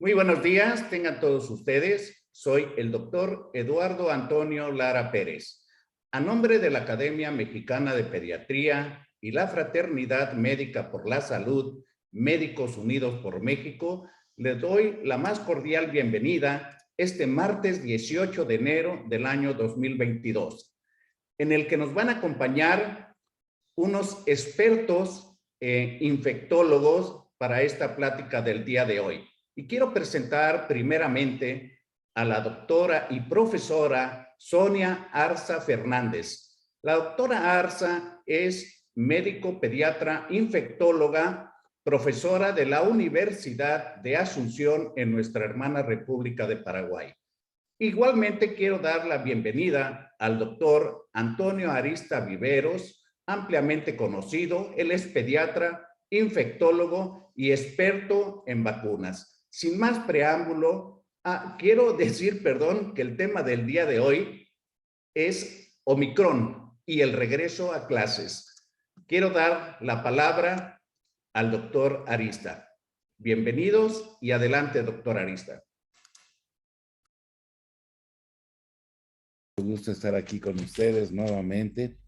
Muy buenos días, tengan todos ustedes. Soy el doctor Eduardo Antonio Lara Pérez. A nombre de la Academia Mexicana de Pediatría y la Fraternidad Médica por la Salud, Médicos Unidos por México, les doy la más cordial bienvenida este martes 18 de enero del año 2022, en el que nos van a acompañar unos expertos infectólogos para esta plática del día de hoy. Y quiero presentar primeramente a la doctora y profesora Sonia Arza Fernández. La doctora Arza es médico pediatra infectóloga, profesora de la Universidad de Asunción en nuestra hermana República de Paraguay. Igualmente quiero dar la bienvenida al doctor Antonio Arista Viveros, ampliamente conocido. Él es pediatra, infectólogo y experto en vacunas. Sin más preámbulo, quiero decir, que el tema del día de hoy es Omicron y el regreso a clases. Quiero dar la palabra al doctor Arista. Bienvenidos y adelante, doctor Arista. Un gusto estar aquí con ustedes nuevamente.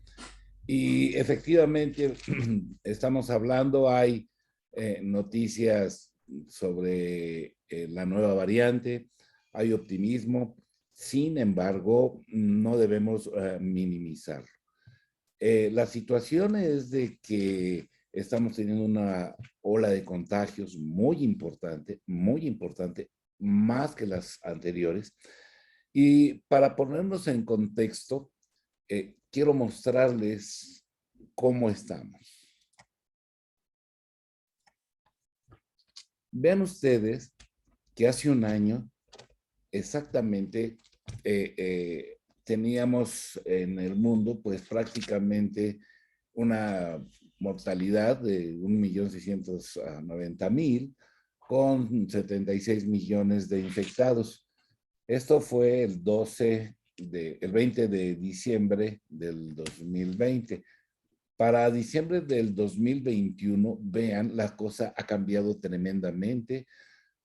Y efectivamente, estamos hablando, hay noticias sobre la nueva variante, hay optimismo, sin embargo, no debemos minimizarlo. La situación es de que estamos teniendo una ola de contagios muy importante, más que las anteriores. Y para ponernos en contexto, quiero mostrarles cómo estamos. Vean ustedes que hace un año exactamente teníamos en el mundo pues prácticamente una mortalidad de 1.690.000 con 76 millones de infectados. Esto fue el 20 de diciembre del 2020. Para diciembre del 2021, vean, la cosa ha cambiado tremendamente,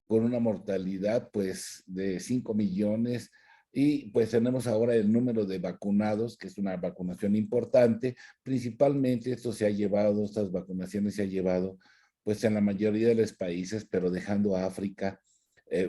con una mortalidad pues de 5 millones y pues tenemos ahora el número de vacunados, que es una vacunación importante. Principalmente estas vacunaciones se ha llevado pues en la mayoría de los países, pero dejando a África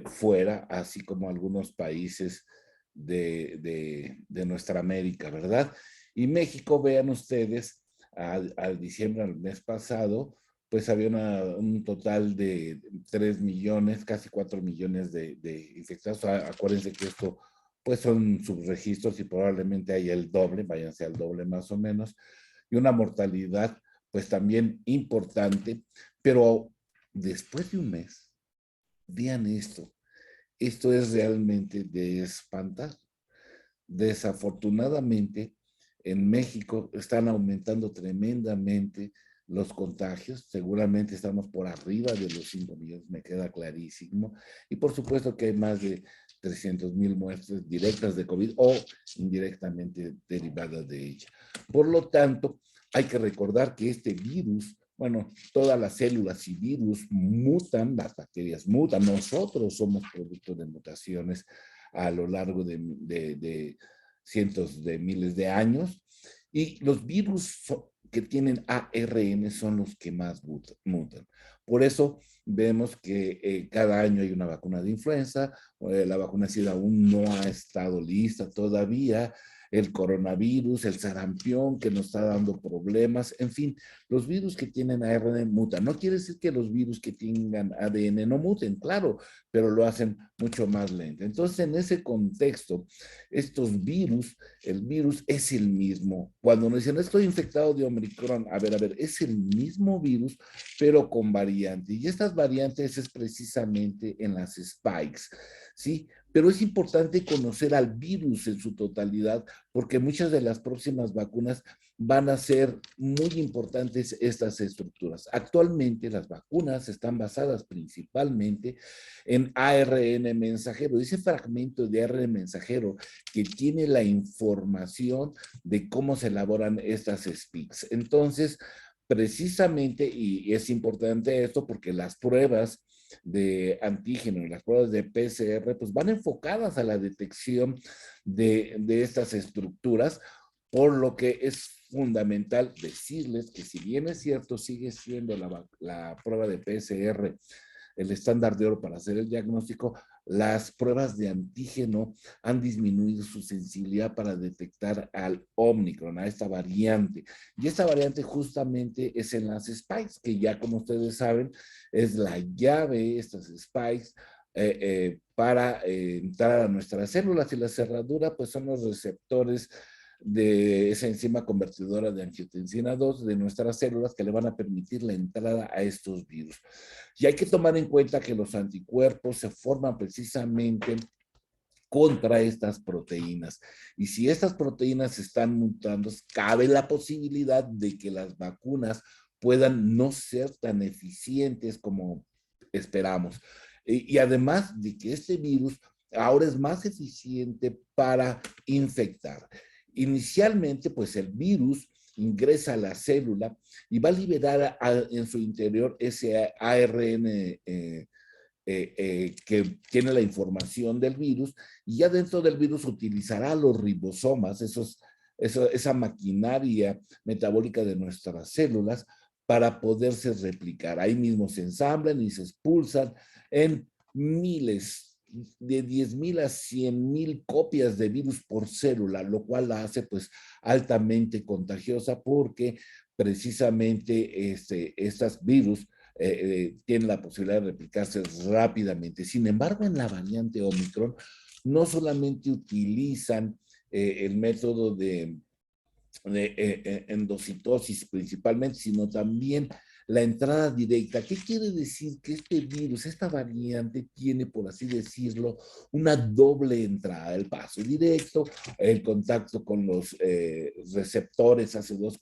fuera, así como algunos países de nuestra América, ¿verdad? Y México, vean ustedes, al diciembre del mes pasado, pues había un total de 3 millones, casi 4 millones de infectados. Acuérdense que esto pues son subregistros y probablemente haya el doble, váyanse al doble más o menos, y una mortalidad pues también importante, pero después de un mes, vean esto es realmente de espantar. Desafortunadamente, en México están aumentando tremendamente los contagios. Seguramente estamos por arriba de los 5 millones, me queda clarísimo. Y por supuesto que hay más de 300,000 muertes directas de COVID o indirectamente derivadas de ella. Por lo tanto, hay que recordar que este virus, bueno, todas las células y virus mutan, las bacterias mutan, nosotros somos producto de mutaciones a lo largo de cientos de miles de años, y los virus que tienen ARN son los que más mutan. Por eso vemos que cada año hay una vacuna de influenza, la vacuna SIDA aún no ha estado lista todavía, el coronavirus, el sarampión que nos está dando problemas, en fin, los virus que tienen ARN mutan. No quiere decir que los virus que tengan ADN no muten, claro, pero lo hacen mucho más lento. Entonces, en ese contexto, estos virus, el virus es el mismo. Cuando nos dicen, estoy infectado de Omicron, a ver, es el mismo virus, pero con variantes. Y estas variantes es precisamente en las spikes, ¿sí? Pero es importante conocer al virus en su totalidad, porque muchas de las próximas vacunas van a ser muy importantes estas estructuras. Actualmente las vacunas están basadas principalmente en ARN mensajero, ese fragmento de ARN mensajero que tiene la información de cómo se elaboran estas spikes. Entonces, precisamente, y es importante esto porque las pruebas de antígeno y las pruebas de PCR, pues van enfocadas a la detección de estas estructuras, por lo que es fundamental decirles que si bien es cierto, sigue siendo la prueba de PCR el estándar de oro para hacer el diagnóstico, las pruebas de antígeno han disminuido su sensibilidad para detectar al Omicron, a esta variante. Y esta variante justamente es en las spikes, que ya como ustedes saben, es la llave, estas spikes, para entrar a nuestras células, y la cerradura pues son los receptores de esa enzima convertidora de angiotensina 2 de nuestras células que le van a permitir la entrada a estos virus. Y hay que tomar en cuenta que los anticuerpos se forman precisamente contra estas proteínas. Y si estas proteínas están mutando, cabe la posibilidad de que las vacunas puedan no ser tan eficientes como esperamos. Y además de que este virus ahora es más eficiente para infectar. Inicialmente, pues el virus ingresa a la célula y va a liberar en su interior ese ARN que tiene la información del virus, y ya dentro del virus utilizará los ribosomas, esa maquinaria metabólica de nuestras células, para poderse replicar. Ahí mismo se ensamblan y se expulsan en miles, de 10,000 a 100,000 copias de virus por célula, lo cual la hace pues altamente contagiosa, porque precisamente estas virus tienen la posibilidad de replicarse rápidamente. Sin embargo, en la variante Omicron no solamente utilizan el método de endocitosis principalmente, sino también la entrada directa. ¿Qué quiere decir? Que este virus, esta variante, tiene, por así decirlo, una doble entrada: el paso directo, el contacto con los receptores AC2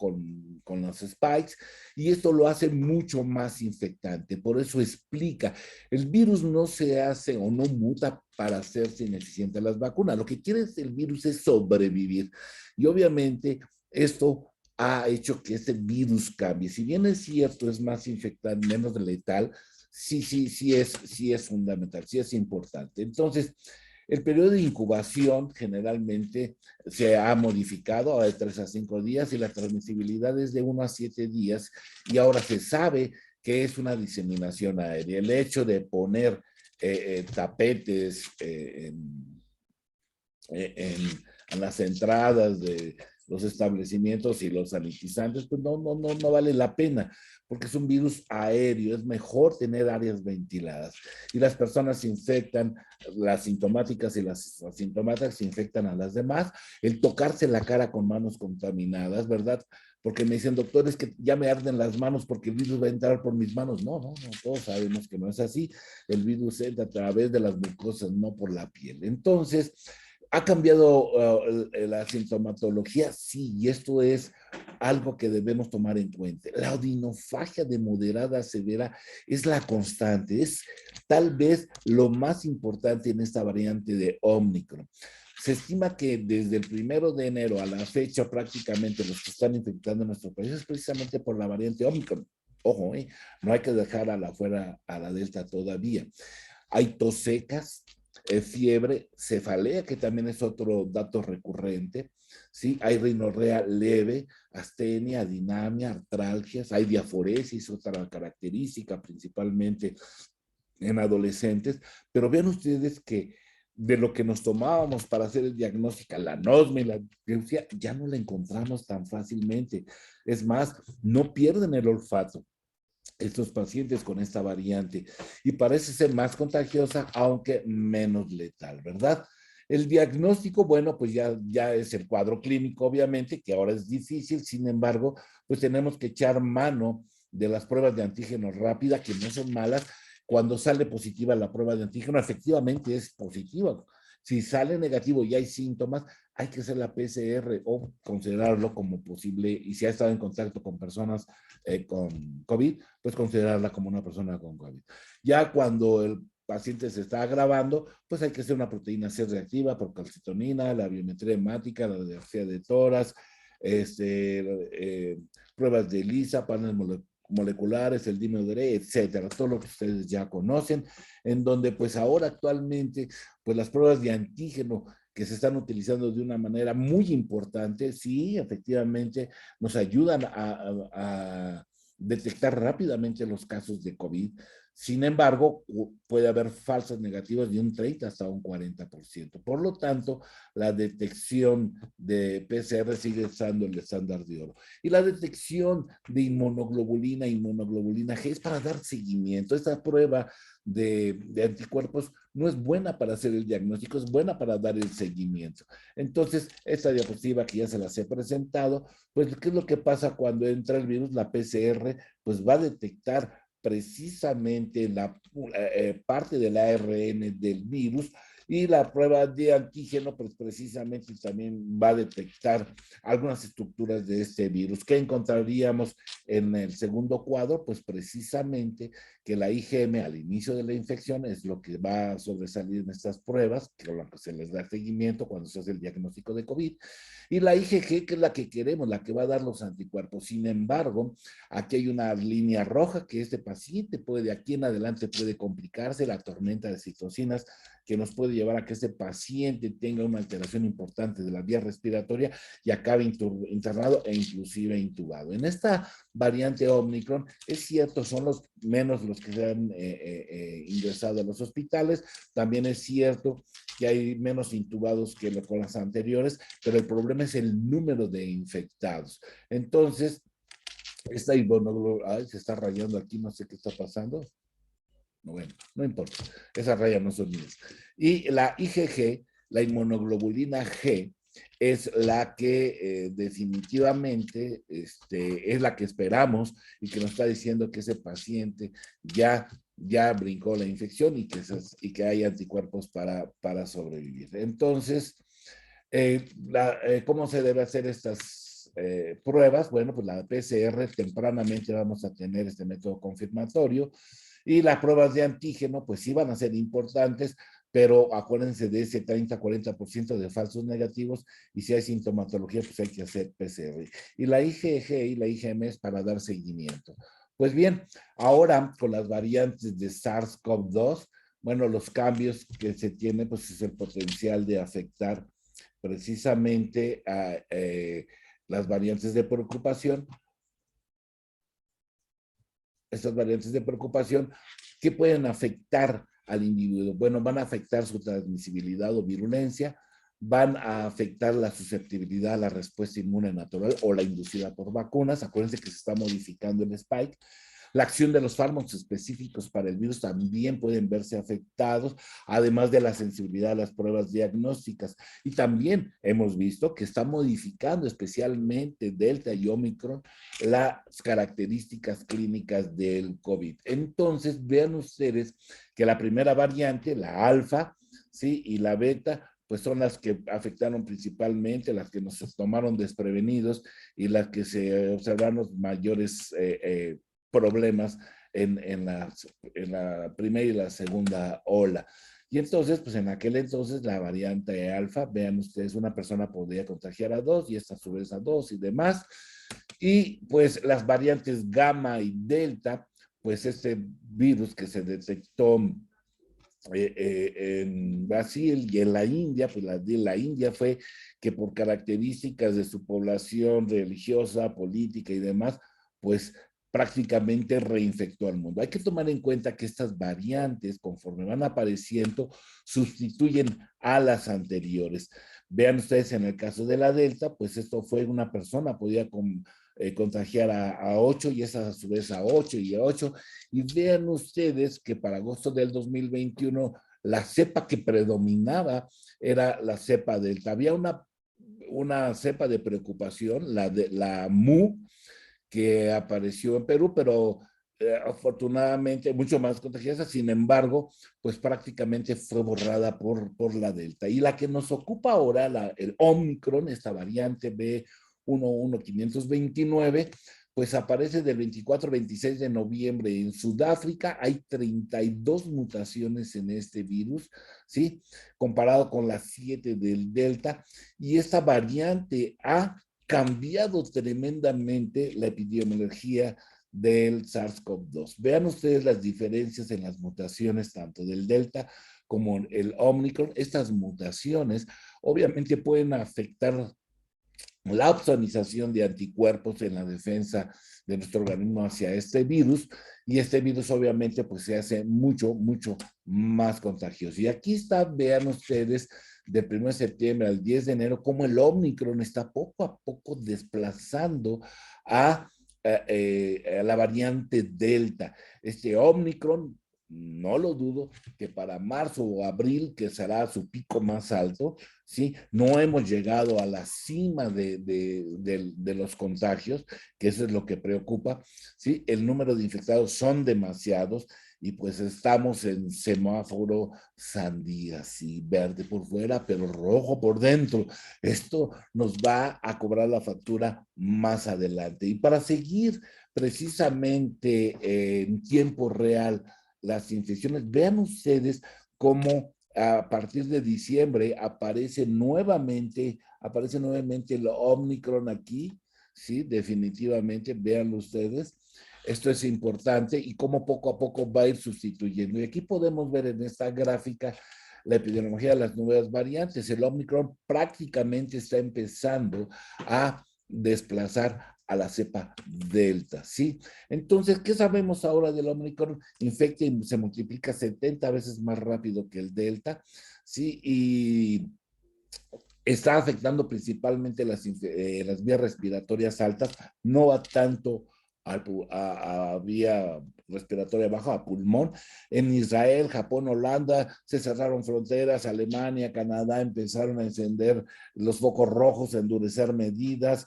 con los spikes, y esto lo hace mucho más infectante. Por eso explica, el virus no se hace o no muta para hacerse ineficiente a las vacunas. Lo que quiere el virus es sobrevivir, y obviamente esto ha hecho que este virus cambie. Si bien es cierto, es más infectante, menos letal, sí es fundamental, sí es importante. Entonces, el periodo de incubación generalmente se ha modificado de 3 a 5 días, y la transmisibilidad es de 1 a 7 días, y ahora se sabe que es una diseminación aérea. El hecho de poner tapetes en las entradas de los establecimientos y los sanitizantes, pues no vale la pena, porque es un virus aéreo. Es mejor tener áreas ventiladas, y las personas se infectan, las sintomáticas y las asintomáticas se infectan a las demás. El tocarse la cara con manos contaminadas, ¿verdad? Porque me dicen, doctor, es que ya me arden las manos porque el virus va a entrar por mis manos. No, todos sabemos que no es así. El virus entra a través de las mucosas, no por la piel. Entonces, ¿ha cambiado la sintomatología? Sí, y esto es algo que debemos tomar en cuenta. La odinofagia de moderada a severa es la constante, es tal vez lo más importante en esta variante de Omicron. Se estima que desde el 1 de enero a la fecha, prácticamente los que están infectando en nuestro país es precisamente por la variante Omicron. Ojo, no hay que dejar a la fuera a la Delta todavía. Hay tos secas, fiebre, cefalea, que también es otro dato recurrente, ¿sí? Hay rinorrea leve, astenia, adinamia, artralgias, hay diaforesis, otra característica, principalmente en adolescentes. Pero vean ustedes que de lo que nos tomábamos para hacer el diagnóstico, la anosmia y la biopsia, ya no la encontramos tan fácilmente. Es más, no pierden el olfato estos pacientes con esta variante, y parece ser más contagiosa, aunque menos letal, ¿verdad? El diagnóstico, bueno, pues ya es el cuadro clínico, obviamente, que ahora es difícil. Sin embargo, pues tenemos que echar mano de las pruebas de antígeno rápida, que no son malas. Cuando sale positiva la prueba de antígeno, efectivamente es positiva. Si sale negativo y hay síntomas, hay que hacer la PCR o considerarlo como posible, y si ha estado en contacto con personas con COVID, pues considerarla como una persona con COVID. Ya cuando el paciente se está agravando, pues hay que hacer una proteína C reactiva por calcitonina, la biometría hemática, la radiografía de tórax, pruebas de ELISA, paneles moleculares, el dímero de Rey, etcétera, todo lo que ustedes ya conocen, en donde pues ahora actualmente pues las pruebas de antígeno que se están utilizando de una manera muy importante, sí, efectivamente nos ayudan a detectar rápidamente los casos de COVID. Sin embargo, puede haber falsos negativos de un 30 hasta un 40%. Por lo tanto, la detección de PCR sigue estando el estándar de oro. Y la detección de inmunoglobulina G es para dar seguimiento. Esta prueba de anticuerpos no es buena para hacer el diagnóstico, es buena para dar el seguimiento. Entonces, esta diapositiva que ya se las he presentado, pues, ¿qué es lo que pasa cuando entra el virus? La PCR, pues, va a detectar precisamente la parte del ARN del virus, y la prueba de antígeno, pues precisamente también va a detectar algunas estructuras de este virus. ¿Qué encontraríamos en el segundo cuadro? Pues precisamente que la IgM al inicio de la infección es lo que va a sobresalir en estas pruebas, que lo que se les da seguimiento cuando se hace el diagnóstico de COVID, y la IgG, que es la que queremos, la que va a dar los anticuerpos. Sin embargo, aquí hay una línea roja que este paciente puede, de aquí en adelante puede complicarse, la tormenta de citocinas que nos puede llevar a que este paciente tenga una alteración importante de la vía respiratoria y acabe internado e inclusive intubado. En esta variante Omicron, es cierto, son los menos los que se han ingresado a los hospitales, también es cierto que hay menos intubados que con las anteriores, pero el problema es el número de infectados. Entonces, esta inmunoglobulina, se está rayando aquí, no sé qué está pasando. Bueno, no importa, esas rayas no son mías. Y la IgG, la inmunoglobulina G, es la que definitivamente es la que esperamos y que nos está diciendo que ese paciente ya brincó la infección y que hay anticuerpos para sobrevivir. Entonces, ¿cómo se debe hacer estas pruebas? Bueno, pues la PCR tempranamente vamos a tener este método confirmatorio, y las pruebas de antígeno pues sí van a ser importantes, pero acuérdense de ese 30-40% de falsos negativos, y si hay sintomatología pues hay que hacer PCR. Y la IgG y la IgM es para dar seguimiento. Pues bien, ahora con las variantes de SARS-CoV-2, bueno, los cambios que se tienen pues es el potencial de afectar precisamente a las variantes de preocupación. Estas variantes de preocupación, ¿qué pueden afectar al individuo? Bueno, van a afectar su transmisibilidad o virulencia, van a afectar la susceptibilidad a la respuesta inmune natural o la inducida por vacunas. Acuérdense que se está modificando el spike. La acción de los fármacos específicos para el virus también pueden verse afectados, además de la sensibilidad a las pruebas diagnósticas. Y también hemos visto que está modificando especialmente Delta y Omicron las características clínicas del COVID. Entonces, vean ustedes que la primera variante, la alfa, ¿sí? Y la beta, pues son las que afectaron principalmente, las que nos tomaron desprevenidos y las que se observaron mayores problemas en la primera y la segunda ola. Y entonces, pues en aquel entonces la variante alfa, vean ustedes, una persona podría contagiar a dos y esta a su vez a dos y demás. Y pues las variantes gamma y delta, pues este virus que se detectó en Brasil y en la India, pues la de la India fue que por características de su población religiosa, política y demás, pues prácticamente reinfectó al mundo. Hay que tomar en cuenta que estas variantes, conforme van apareciendo, sustituyen a las anteriores. Vean ustedes en el caso de la Delta, pues esto fue una persona, podía contagiar a 8 y esa a su vez a 8 y a 8. Y vean ustedes que para agosto del 2021 la cepa que predominaba era la cepa Delta. Había una cepa de preocupación, la MU, que apareció en Perú, pero afortunadamente mucho más contagiosa. Sin embargo, pues prácticamente fue borrada por la Delta. Y la que nos ocupa ahora, el Omicron, esta variante B11529, pues aparece del 24 al 26 de noviembre en Sudáfrica. Hay 32 mutaciones en este virus, ¿sí? Comparado con las 7 del Delta. Y esta variante A cambiado tremendamente la epidemiología del SARS-CoV-2. Vean ustedes las diferencias en las mutaciones tanto del Delta como el Omicron. Estas mutaciones obviamente pueden afectar la opsonización de anticuerpos en la defensa de nuestro organismo hacia este virus, y este virus obviamente pues se hace mucho, mucho más contagioso. Y aquí está, vean ustedes, del 1 de septiembre al 10 de enero, cómo el Omicron está poco a poco desplazando a la variante Delta. Este Omicron, no lo dudo, que para marzo o abril, que será su pico más alto, ¿sí? No hemos llegado a la cima de los contagios, que eso es lo que preocupa, ¿sí? El número de infectados son demasiados y pues estamos en semáforo sandía, sí, verde por fuera, pero rojo por dentro. Esto nos va a cobrar la factura más adelante. Y para seguir precisamente en tiempo real las infecciones, vean ustedes cómo a partir de diciembre aparece nuevamente el Omicron aquí, sí, definitivamente, véanlo ustedes. Esto es importante y cómo poco a poco va a ir sustituyendo. Y aquí podemos ver en esta gráfica la epidemiología de las nuevas variantes. El Omicron prácticamente está empezando a desplazar a la cepa Delta, ¿sí? Entonces, ¿qué sabemos ahora del Omicron? Infecta y se multiplica 70 veces más rápido que el Delta, ¿sí? Y está afectando principalmente las vías respiratorias altas, no va tanto a vía respiratoria baja, a pulmón. En Israel, Japón, Holanda se cerraron fronteras, Alemania, Canadá empezaron a encender los focos rojos, a endurecer medidas.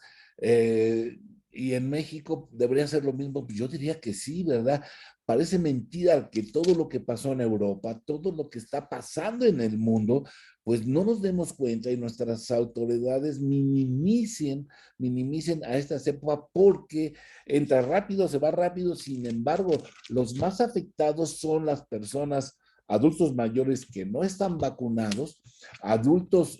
Y en México debería ser lo mismo. Yo diría que sí, ¿verdad? Parece mentira que todo lo que pasó en Europa, todo lo que está pasando en el mundo, pues no nos demos cuenta y nuestras autoridades minimicen a esta cepa porque entra rápido, se va rápido. Sin embargo, los más afectados son las personas, adultos mayores que no están vacunados, adultos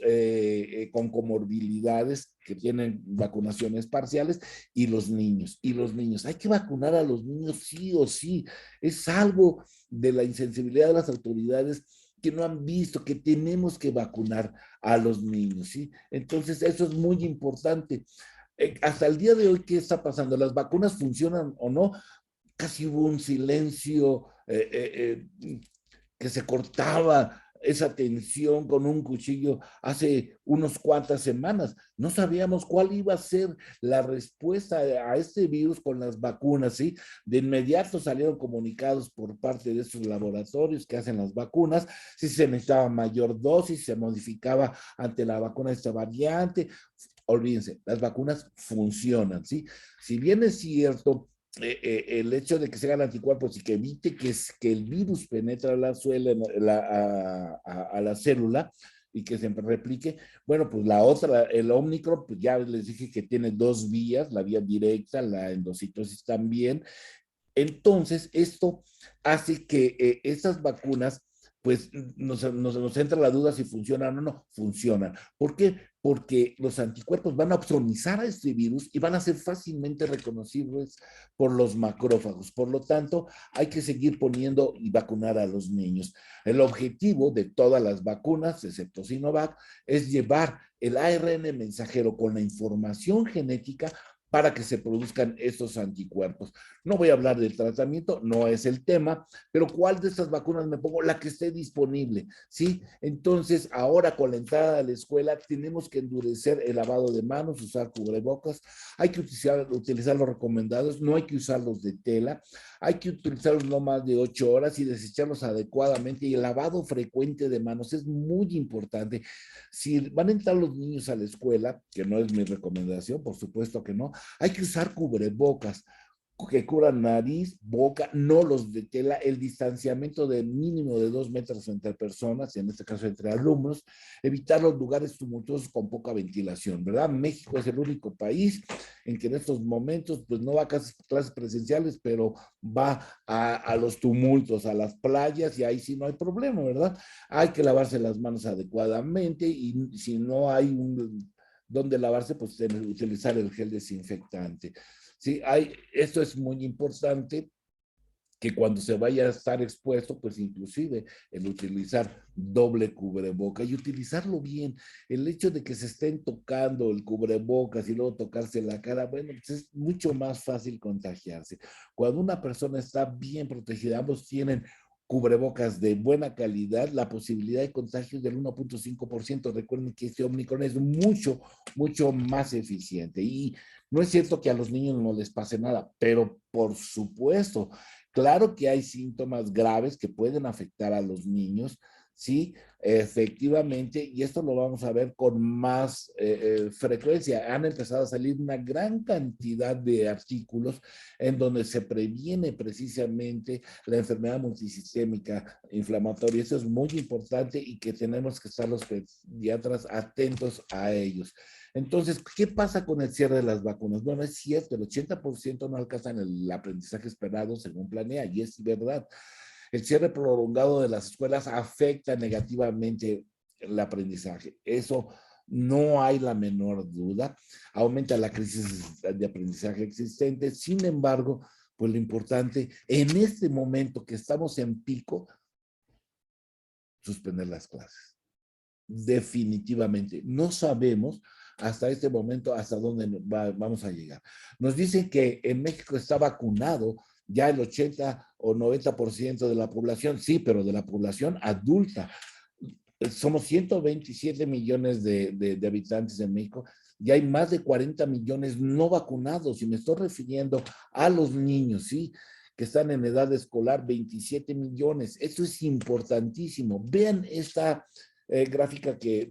con comorbilidades que tienen vacunaciones parciales, y los niños. Y los niños, hay que vacunar a los niños sí o sí. Es algo de la insensibilidad de las autoridades que no han visto que tenemos que vacunar a los niños, ¿sí? Entonces, eso es muy importante. Hasta el día de hoy, ¿qué está pasando? ¿Las vacunas funcionan o no? Casi hubo un silencio que se cortaba esa tensión con un cuchillo hace unos cuantas semanas. No sabíamos cuál iba a ser la respuesta a este virus con las vacunas, ¿sí? De inmediato salieron comunicados por parte de esos laboratorios que hacen las vacunas, si se necesitaba mayor dosis, se modificaba ante la vacuna esta variante. Olvídense, las vacunas funcionan, ¿sí? Si bien es cierto el hecho de que se hagan anticuerpos y que evite que el virus penetre a la, a la célula y que se replique, bueno, pues la otra, el Omicron, pues ya les dije que tiene dos vías, la vía directa, la endocitosis también. Entonces, esto hace que estas vacunas, pues nos entra la duda si funcionan o no. Funcionan. ¿Por qué? Porque los anticuerpos van a opsonizar a este virus y van a ser fácilmente reconocibles por los macrófagos. Por lo tanto, hay que seguir poniendo y vacunar a los niños. El objetivo de todas las vacunas, excepto Sinovac, es llevar el ARN mensajero con la información genética para que se produzcan estos anticuerpos. No voy a hablar del tratamiento, no es el tema, pero ¿cuál de estas vacunas me pongo? La que esté disponible, ¿sí? Entonces, ahora con la entrada a la escuela, tenemos que endurecer el lavado de manos, usar cubrebocas, hay que utilizar los recomendados, no hay que usarlos de tela, hay que utilizarlos no más de 8 horas y desecharlos adecuadamente, y el lavado frecuente de manos es muy importante. Si van a entrar los niños a la escuela, que no es mi recomendación, por supuesto que no, hay que usar cubrebocas que cubran nariz, boca, no los de tela, el distanciamiento de mínimo de 2 metros entre personas, y en este caso entre alumnos, evitar los lugares tumultuosos con poca ventilación, ¿verdad? México es el único país en que en estos momentos, pues no va a clases presenciales, pero va a los tumultos, a las playas, y ahí sí no hay problema, ¿verdad? Hay que lavarse las manos adecuadamente, y si no hay un donde lavarse, pues utilizar el gel desinfectante. Sí, esto es muy importante, que cuando se vaya a estar expuesto, pues inclusive el utilizar doble cubreboca y utilizarlo bien. El hecho de que se estén tocando el cubrebocas y luego tocarse la cara, bueno, pues es mucho más fácil contagiarse. Cuando una persona está bien protegida, ambos tienen cubrebocas de buena calidad, la posibilidad de contagio es del 1.5%. Recuerden que este Omicron es mucho, mucho más eficiente. Y no es cierto que a los niños no les pase nada, pero por supuesto, claro que hay síntomas graves que pueden afectar a los niños, sí, efectivamente, y esto lo vamos a ver con más frecuencia. Han empezado a salir una gran cantidad de artículos en donde se previene precisamente la enfermedad multisistémica inflamatoria. Eso es muy importante y que tenemos que estar los pediatras atentos a ellos. Entonces, ¿qué pasa con el cierre de las vacunas? Bueno, es cierto, el 80% no alcanzan el aprendizaje esperado según planea, y es verdad. El cierre prolongado de las escuelas afecta negativamente el aprendizaje. Eso no hay la menor duda. Aumenta la crisis de aprendizaje existente. Sin embargo, pues lo importante en este momento que estamos en pico, suspender las clases. Definitivamente. No sabemos hasta este momento hasta dónde vamos a llegar. Nos dicen que en México está vacunado ya el 80 o 90% de la población, sí, pero de la población adulta. Somos 127 millones de habitantes en México y hay más de 40 millones no vacunados, y me estoy refiriendo a los niños, ¿sí?, que están en edad escolar, 27 millones. Esto es importantísimo. Vean esta gráfica que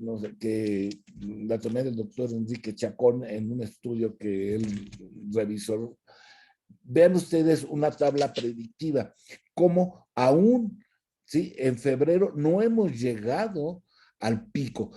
la tomé del doctor Enrique Chacón en un estudio que él revisó. Vean ustedes una tabla predictiva, como aún, ¿sí?, en febrero no hemos llegado al pico.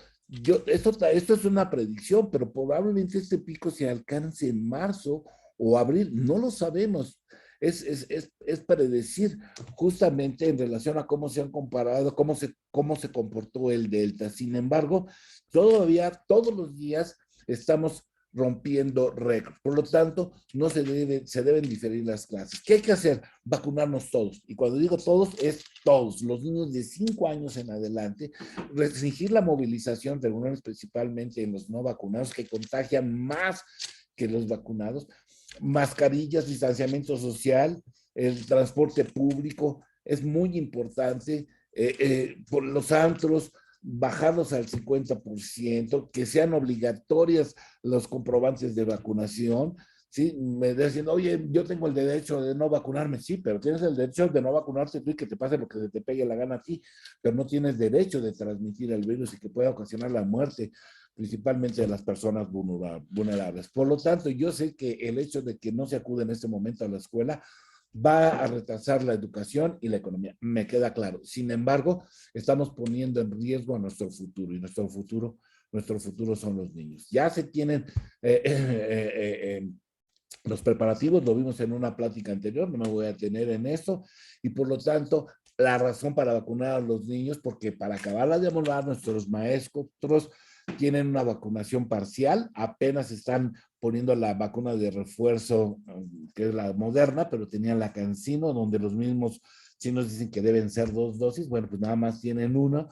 Esto es una predicción, pero probablemente este pico se alcance en marzo o abril, no lo sabemos. Es predecir justamente en relación a cómo se han comparado, cómo se comportó el Delta. Sin embargo, todavía todos los días estamos rompiendo récords. Por lo tanto, no se deben diferir las clases. ¿Qué hay que hacer? Vacunarnos todos. Y cuando digo todos, es todos. Los niños de 5 años en adelante, restringir la movilización, reuniones principalmente en los no vacunados, que contagian más que los vacunados, mascarillas, distanciamiento social, el transporte público, es muy importante, por los antros, bajarlos al 50%, que sean obligatorias los comprobantes de vacunación, ¿sí? Me dicen, oye, yo tengo el derecho de no vacunarme, sí, pero tienes el derecho de no vacunarte tú y que te pase lo que te pegue la gana a ti, pero no tienes derecho de transmitir el virus y que pueda ocasionar la muerte, principalmente de las personas vulnerables. Por lo tanto, yo sé que el hecho de que no se acude en este momento a la escuela va a retrasar la educación y la economía, me queda claro. Sin embargo, estamos poniendo en riesgo a nuestro futuro, y nuestro futuro son los niños. Ya se tienen los preparativos, lo vimos en una plática anterior, no me voy a detener en esto, y por lo tanto, la razón para vacunar a los niños, porque para acabarla de amolar, nuestros maestros tienen una vacunación parcial, apenas están poniendo la vacuna de refuerzo, que es la Moderna, pero tenían la CanSino, donde los mismos chinos dicen que deben ser 2 dosis, bueno, pues nada más tienen una,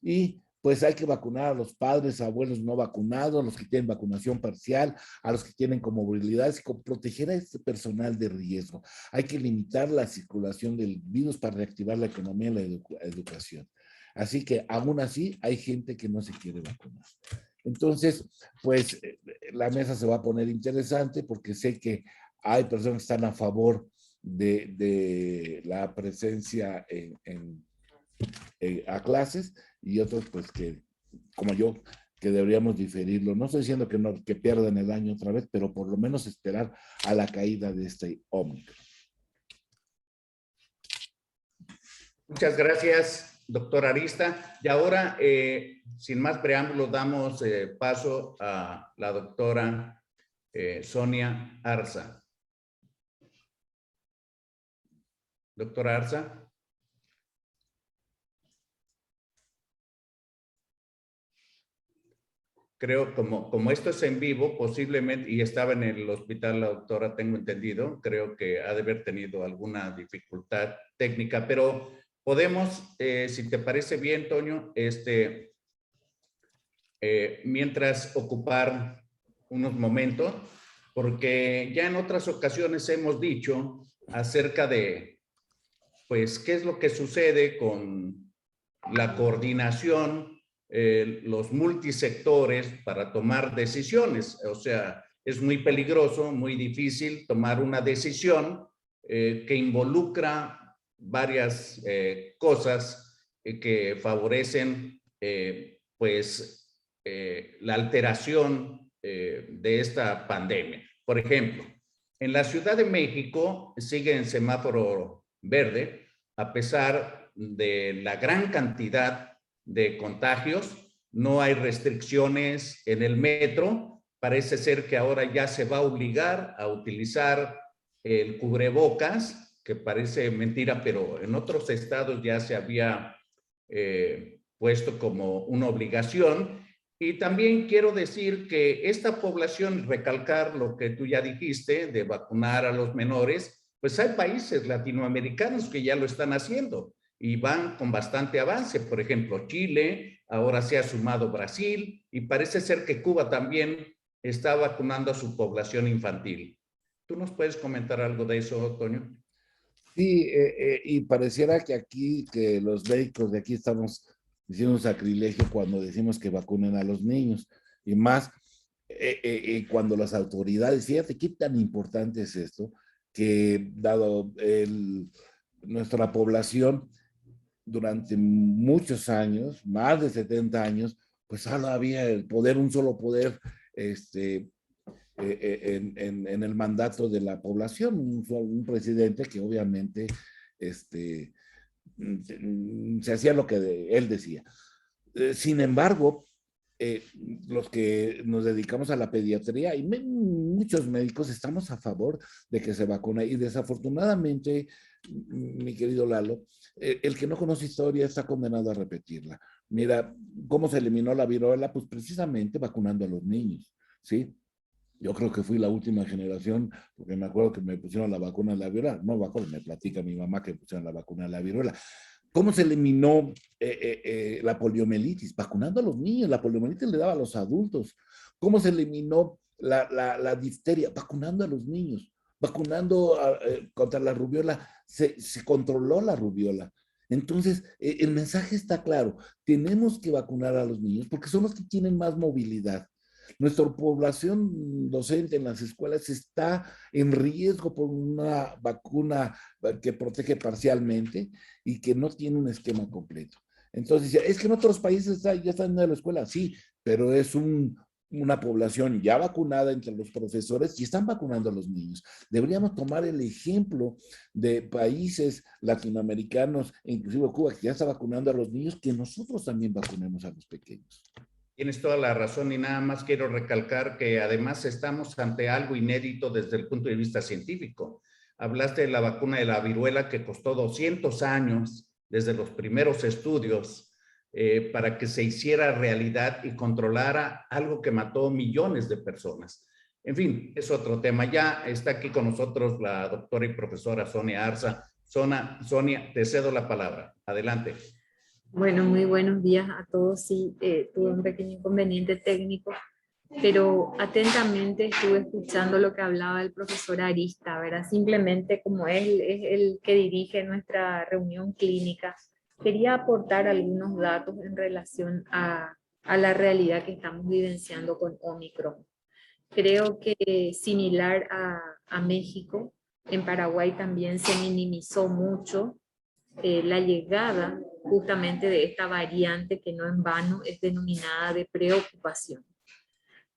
y pues hay que vacunar a los padres, abuelos no vacunados, los que tienen vacunación parcial, a los que tienen comorbilidades, y proteger a este personal de riesgo. Hay que limitar la circulación del virus para reactivar la economía y la educación. Así que aún así hay gente que no se quiere vacunar. Entonces, pues la mesa se va a poner interesante, porque sé que hay personas que están a favor de la presencia a clases, y otros pues que, como yo, que deberíamos diferirlo. No estoy diciendo que pierdan el año otra vez, pero por lo menos esperar a la caída de este Omicron. Muchas gracias, doctor Arista. Y ahora, sin más preámbulos, damos paso a la doctora Sonia Arza. Doctora Arza. creo como esto es en vivo, posiblemente, y estaba en el hospital la doctora, tengo entendido, creo que ha de haber tenido alguna dificultad técnica, pero podemos, si te parece bien, Toño, mientras ocupar unos momentos, porque ya en otras ocasiones hemos dicho acerca de, pues, qué es lo que sucede con la coordinación, los multisectores para tomar decisiones. O sea, es muy peligroso, muy difícil tomar una decisión que involucra varias cosas que favorecen, pues, la alteración de esta pandemia. Por ejemplo, en la Ciudad de México sigue en semáforo verde, a pesar de la gran cantidad de contagios. No hay restricciones en el metro. Parece ser que ahora ya se va a obligar a utilizar el cubrebocas, que parece mentira, pero en otros estados ya se había puesto como una obligación. Y también quiero decir que esta población, recalcar lo que tú ya dijiste, de vacunar a los menores, pues hay países latinoamericanos que ya lo están haciendo y van con bastante avance. Por ejemplo, Chile, ahora se ha sumado Brasil y parece ser que Cuba también está vacunando a su población infantil. ¿Tú nos puedes comentar algo de eso, Toño? Sí, y pareciera que aquí, que los médicos de aquí estamos diciendo un sacrilegio cuando decimos que vacunen a los niños, y más cuando las autoridades, fíjate qué tan importante es esto, que dado nuestra población durante muchos años, más de 70 años, pues solo había el poder, un solo poder, en el mandato de la población, un presidente que obviamente este, se hacía lo que él decía. Sin embargo, los que nos dedicamos a la pediatría y muchos médicos estamos a favor de que se vacune y desafortunadamente, mi querido Lalo, el que no conoce historia está condenado a repetirla. Mira, ¿cómo se eliminó la viruela? Pues precisamente vacunando a los niños, ¿sí? Yo creo que fui la última generación, porque me acuerdo que me pusieron la vacuna de la viruela. No me acuerdo, me platica mi mamá que me pusieron la vacuna de la viruela. ¿Cómo se eliminó la poliomielitis? Vacunando a los niños. La poliomielitis le daba a los adultos. ¿Cómo se eliminó la difteria? Vacunando a los niños. Vacunando contra la rubiola. Se controló la rubiola. Entonces, el mensaje está claro. Tenemos que vacunar a los niños porque son los que tienen más movilidad. Nuestra población docente en las escuelas está en riesgo por una vacuna que protege parcialmente y que no tiene un esquema completo. Entonces, es que en otros países ya están en la escuela, sí, pero es una población ya vacunada entre los profesores y están vacunando a los niños. Deberíamos tomar el ejemplo de países latinoamericanos, inclusive Cuba, que ya está vacunando a los niños, que nosotros también vacunemos a los pequeños. Tienes toda la razón y nada más quiero recalcar que además estamos ante algo inédito desde el punto de vista científico. Hablaste de la vacuna de la viruela que costó 200 años desde los primeros estudios para que se hiciera realidad y controlara algo que mató millones de personas. En fin, es otro tema. Ya está aquí con nosotros la doctora y profesora Sonia Arza. Sonia, te cedo la palabra. Adelante. Bueno, muy buenos días a todos. Sí, tuve un pequeño inconveniente técnico, pero atentamente estuve escuchando lo que hablaba el profesor Arista, ¿verdad? Simplemente como él es el que dirige nuestra reunión clínica, quería aportar algunos datos en relación a la realidad que estamos vivenciando con Omicron. Creo que similar a México, en Paraguay también se minimizó mucho la llegada justamente de esta variante que no en vano es denominada de preocupación.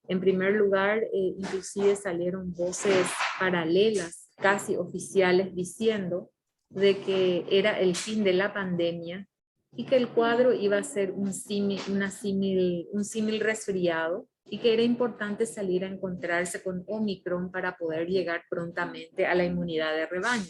En primer lugar, inclusive salieron voces paralelas, casi oficiales, diciendo de que era el fin de la pandemia y que el cuadro iba a ser un símil resfriado y que era importante salir a encontrarse con Omicron para poder llegar prontamente a la inmunidad de rebaño.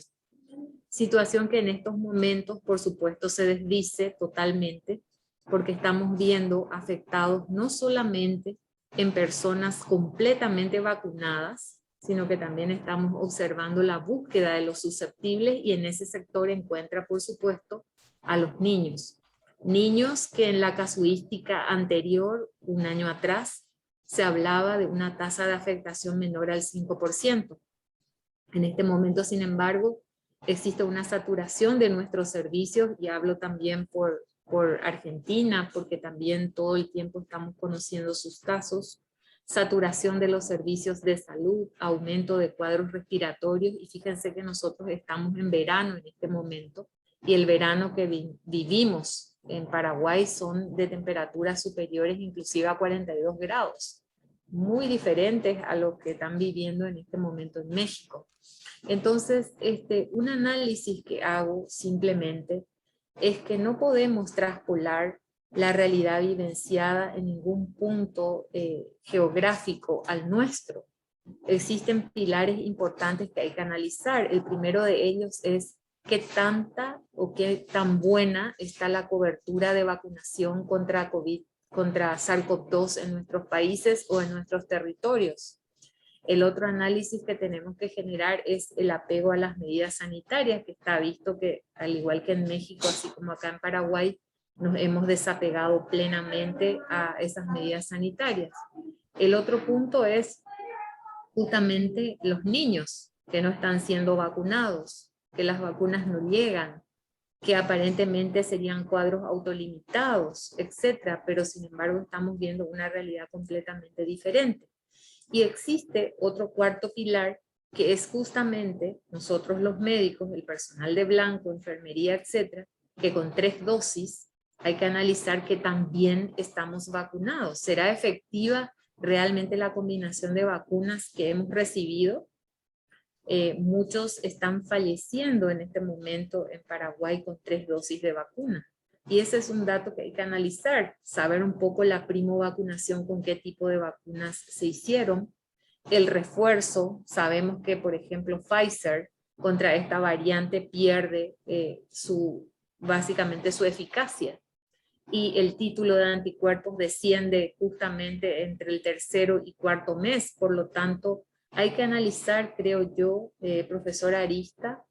Situación que en estos momentos, por supuesto, se desdice totalmente porque estamos viendo afectados no solamente en personas completamente vacunadas, sino que también estamos observando la búsqueda de los susceptibles y en ese sector encuentra, por supuesto, a los niños. Niños que en la casuística anterior, un año atrás, se hablaba de una tasa de afectación menor al 5%. En este momento, sin embargo, existe una saturación de nuestros servicios y hablo también por Argentina, porque también todo el tiempo estamos conociendo sus casos, saturación de los servicios de salud, aumento de cuadros respiratorios y fíjense que nosotros estamos en verano en este momento y el verano que vivimos en Paraguay son de temperaturas superiores inclusive a 42 grados, muy diferentes a lo que están viviendo en este momento en México. Entonces, un análisis que hago simplemente es que no podemos traspolar la realidad vivenciada en ningún punto geográfico al nuestro. Existen pilares importantes que hay que analizar. El primero de ellos es qué tanta o qué tan buena está la cobertura de vacunación contra COVID, contra SARS-CoV-2 en nuestros países o en nuestros territorios. El otro análisis que tenemos que generar es el apego a las medidas sanitarias, que está visto que, al igual que en México, así como acá en Paraguay, nos hemos desapegado plenamente a esas medidas sanitarias. El otro punto es justamente los niños que no están siendo vacunados, que las vacunas no llegan, que aparentemente serían cuadros autolimitados, etcétera, pero sin embargo estamos viendo una realidad completamente diferente. Y existe otro cuarto pilar que es justamente nosotros los médicos, el personal de blanco, enfermería, etcétera, que con 3 dosis hay que analizar que también estamos vacunados. ¿Será efectiva realmente la combinación de vacunas que hemos recibido? Muchos están falleciendo en este momento en Paraguay con 3 dosis de vacuna. Y ese es un dato que hay que analizar, saber un poco la primovacunación, con qué tipo de vacunas se hicieron. El refuerzo, sabemos que por ejemplo Pfizer contra esta variante pierde básicamente su eficacia. Y el título de anticuerpos desciende justamente entre el tercero y cuarto mes, por lo tanto hay que analizar, creo yo, profesora Arista,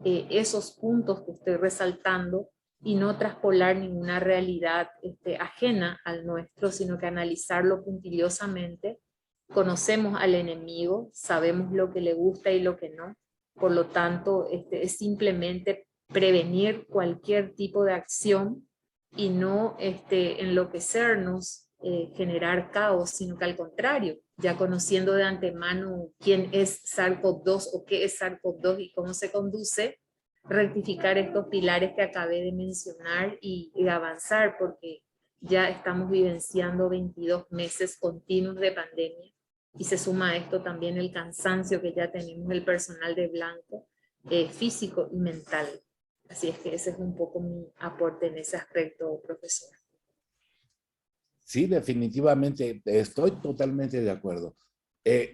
esos puntos que estoy resaltando y no traspolar ninguna realidad ajena al nuestro, sino que analizarlo puntillosamente. Conocemos al enemigo, sabemos lo que le gusta y lo que no, por lo tanto es simplemente prevenir cualquier tipo de acción y no enloquecernos, generar caos, sino que al contrario, ya conociendo de antemano quién es SARS-CoV-2 o qué es SARS-CoV-2 y cómo se conduce, rectificar estos pilares que acabé de mencionar y avanzar, porque ya estamos vivenciando 22 meses continuos de pandemia y se suma a esto también el cansancio que ya tenemos el personal de blanco, físico y mental. Así es que ese es un poco mi aporte en ese aspecto, profesor. Sí, definitivamente, estoy totalmente de acuerdo.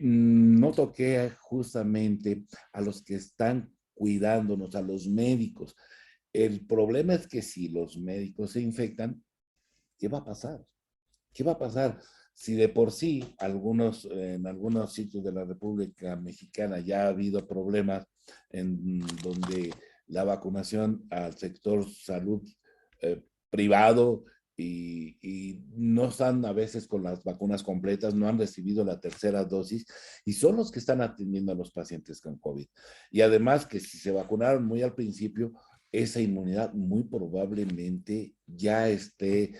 No toqué justamente a los que están cuidándonos, a los médicos. El problema es que si los médicos se infectan, ¿qué va a pasar? ¿Qué va a pasar? Si de por sí en algunos sitios de la República Mexicana ya ha habido problemas en donde la vacunación al sector salud privado y no están a veces con las vacunas completas, no han recibido la tercera dosis y son los que están atendiendo a los pacientes con COVID. Y además que si se vacunaron muy al principio, esa inmunidad muy probablemente ya esté,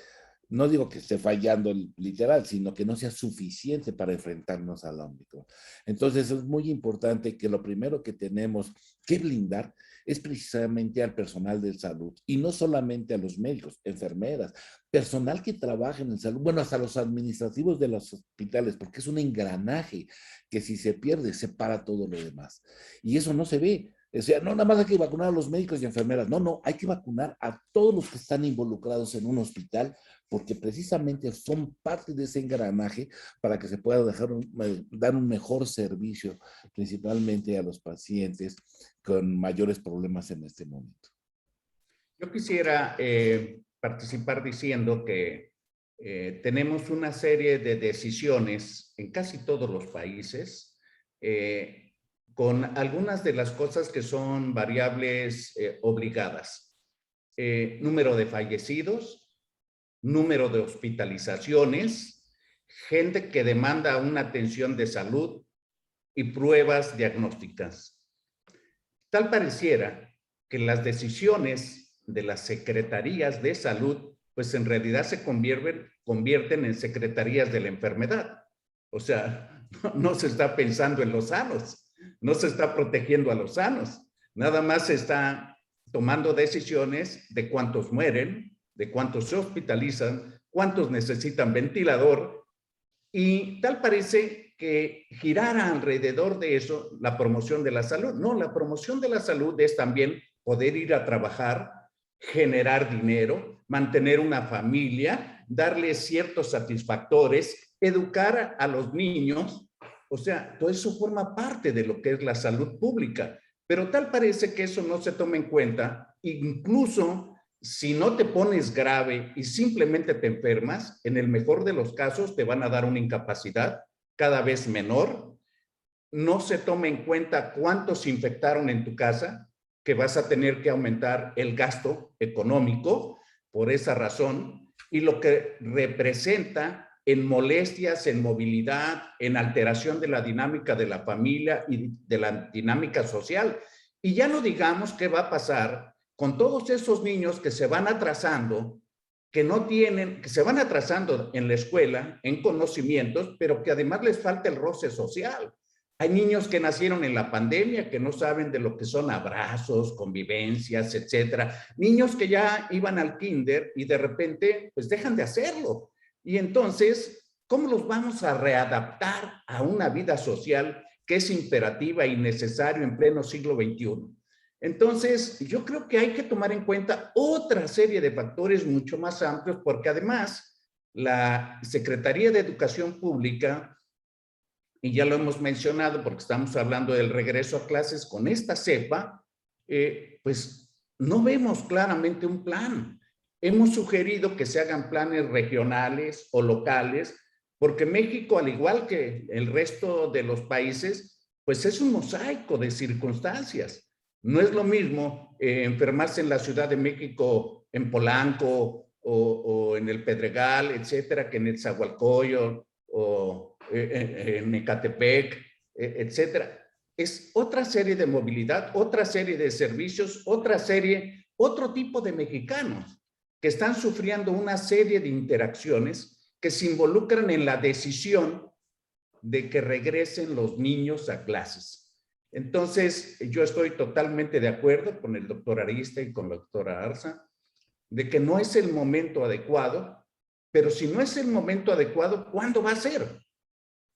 no digo que esté fallando literal, sino que no sea suficiente para enfrentarnos al Omicron. Entonces es muy importante que lo primero que tenemos que blindar es precisamente al personal de salud y no solamente a los médicos, enfermeras, personal que trabaja en el salud, bueno, hasta los administrativos de los hospitales, porque es un engranaje que si se pierde, se para todo lo demás. Y eso no se ve. O sea, no nada más hay que vacunar a los médicos y enfermeras, no, hay que vacunar a todos los que están involucrados en un hospital, porque precisamente son parte de ese engranaje para que se pueda dar un mejor servicio, principalmente a los pacientes con mayores problemas en este momento. Yo quisiera participar diciendo que tenemos una serie de decisiones en casi todos los países, con algunas de las cosas que son variables obligadas. Número de fallecidos, número de hospitalizaciones, gente que demanda una atención de salud y pruebas diagnósticas. Tal pareciera que las decisiones de las secretarías de salud, pues en realidad se convierten en secretarías de la enfermedad. O sea, no se está pensando en los sanos, no se está protegiendo a los sanos, nada más se está tomando decisiones de cuántos mueren, de cuántos se hospitalizan, cuántos necesitan ventilador, y tal parece que girara alrededor de eso la promoción de la salud. No, la promoción de la salud es también poder ir a trabajar, generar dinero, mantener una familia, darle ciertos satisfactores, educar a los niños. O sea, todo eso forma parte de lo que es la salud pública. Pero tal parece que eso no se toma en cuenta. Incluso si no te pones grave y simplemente te enfermas, en el mejor de los casos te van a dar una incapacidad cada vez menor. No se toma en cuenta cuántos se infectaron en tu casa, que vas a tener que aumentar el gasto económico por esa razón, y lo que representa en molestias, en movilidad, en alteración de la dinámica de la familia y de la dinámica social. Y ya no digamos qué va a pasar con todos esos niños que se van atrasando, que se van atrasando en la escuela, en conocimientos, pero que además les falta el roce social. Hay niños que nacieron en la pandemia, que no saben de lo que son abrazos, convivencias, etcétera. Niños que ya iban al kinder y de repente, pues dejan de hacerlo. Y entonces, ¿cómo los vamos a readaptar a una vida social que es imperativa y necesaria en pleno siglo XXI? Entonces, yo creo que hay que tomar en cuenta otra serie de factores mucho más amplios, porque además la Secretaría de Educación Pública, y ya lo hemos mencionado porque estamos hablando del regreso a clases con esta cepa, pues no vemos claramente un plan. Hemos sugerido que se hagan planes regionales o locales, porque México, al igual que el resto de los países, pues es un mosaico de circunstancias. No es lo mismo enfermarse en la Ciudad de México, en Polanco o en el Pedregal, etcétera, que en Nezahualcóyotl o en Ecatepec, etcétera. Es otra serie de movilidad, otra serie de servicios, otro tipo de mexicanos que están sufriendo una serie de interacciones que se involucran en la decisión de que regresen los niños a clases. Entonces, yo estoy totalmente de acuerdo con el doctor Arista y con la doctora Arza, de que no es el momento adecuado, pero si no es el momento adecuado, ¿cuándo va a ser?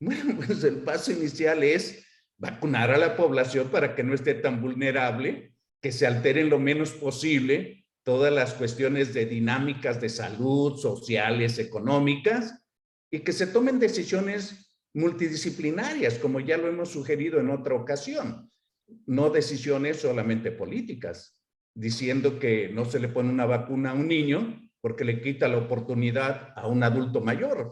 Bueno, pues el paso inicial es vacunar a la población para que no esté tan vulnerable, que se alteren lo menos posible todas las cuestiones de dinámicas de salud, sociales, económicas, y que se tomen decisiones multidisciplinarias, como ya lo hemos sugerido en otra ocasión, no decisiones solamente políticas, diciendo que no se le pone una vacuna a un niño porque le quita la oportunidad a un adulto mayor.